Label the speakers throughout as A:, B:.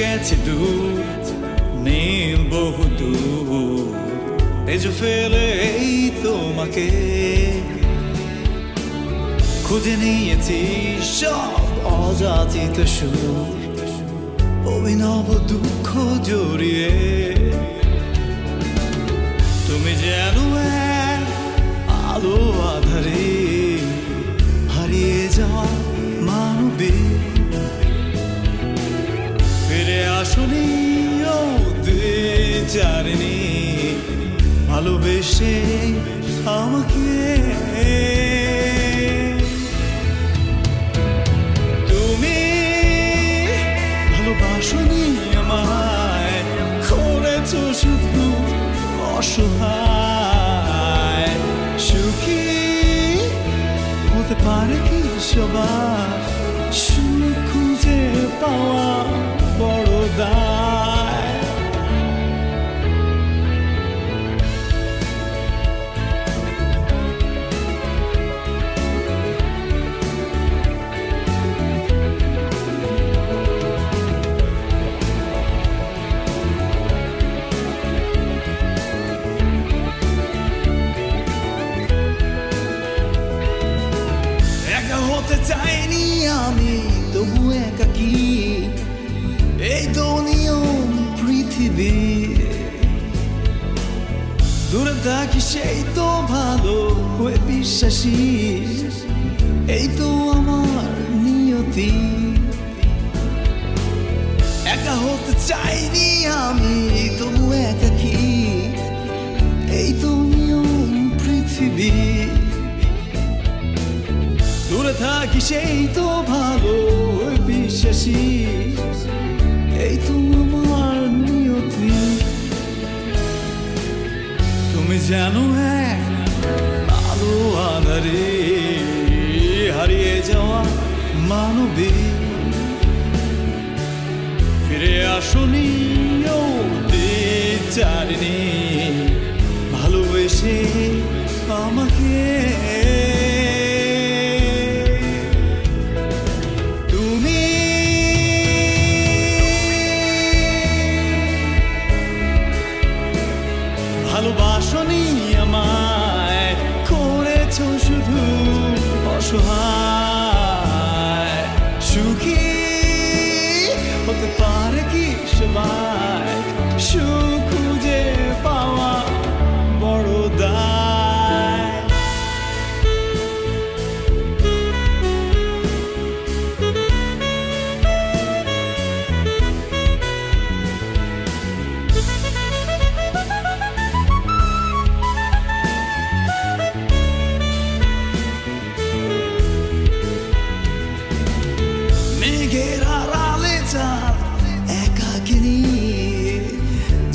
A: গেছে দূর নীল বহুদূর তেজু ফেলে এই তোমাকে খুঁজে নিয়েছি সব অযাচিত সুর অভিনব দুঃখ জড়িয়ে তুমি যেন এক আলো আধারে হারিয়ে যাওয়া মানবী ফিরে আসনি চারিনি ভালোবেসে আমাকে তুমি ভালোবাসনি আমায় করেছ শুধু অসহায় সুখী হতে পারে কি সবার সুখ খুঁজে পাওয়া বড় দায় হতে চাইনি আমি তবু একাকী এই তো নিয়ম পৃথিবী দূরে থাকি সেই তো ভালো হয়ে বিশ্বাসী এই তো আমার নিয়তি একা হতে চাইনি আমি তবু একাকী এই তো নিয়ম পৃথিবী দূরে থাকি সেই তো ভালো বিশ্বাসী এই তো আমার নিয়তি তুমি জানো এক আলো আধারে হারিয়ে যাওয়া মানবী ফিরে আসনি চারিনি ভালোবেসে আমাকে ভালোবাসনি আমায় করেছ শুধু অসহায় সুখী হতে পারে কি সবাই সুখ খুঁজে পাওয়া বড় দায়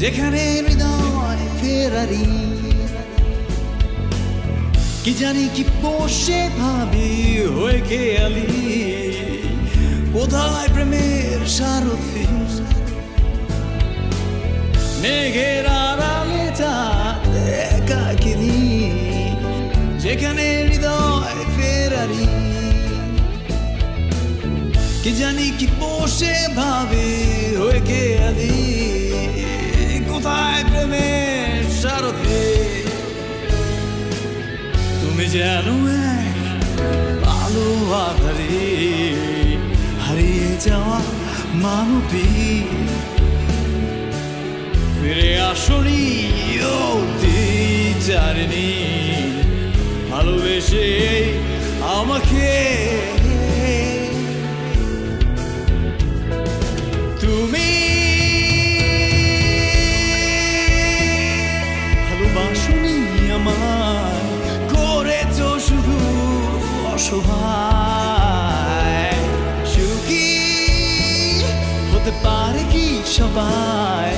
A: যেখানে হৃদয় ফেরারি কি জানি কি পোষে ভাবি হয়ে খেয়ালি কোথায় প্রেমের সারথি মেঘের আড়ালে চাঁদ একাকিনী যেখানে হৃদয় ফেরারি কি জানি কি পোষে ভাবি হয়ে খেয়ালি কোথায় প্রেমের সারথি তুমি যেন এক আলো আধারে হারিয়ে যাওয়া মানবী ফিরে আসনি চারিনি ভালোবেসে আমাকে তুমি ভালোবাসনি আমায় করেছ শুধু অসহায় সুখী হতে পারে কি সবাই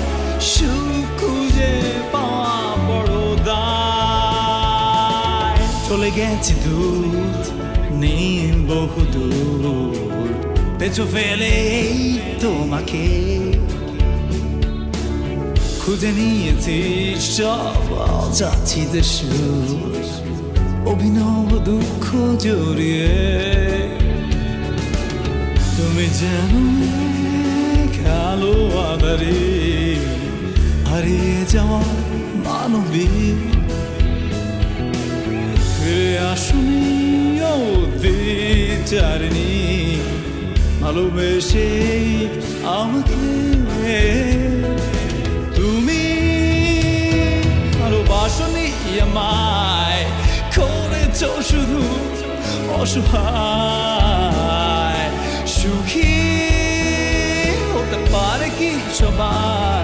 A: সুখ খুঁজে পাওয়া বড় দায় চলে গেছে দূর নীল বহুদূর পেছু ফেলে তোমাকে খুঁজে নিয়েছি সব অযাচিত সুর অভিনব দুঃখ জড়িয়ে তুমি জানো কালো হাজারে হারিয়ে যাওয়া মানবিক ফিরে আসুনি চারনি ভালোবেসে আমাকে তুমি ভালোবাসনি আমায় করেছ শুধু অসহায় সুখী হতে পারে কি সবাই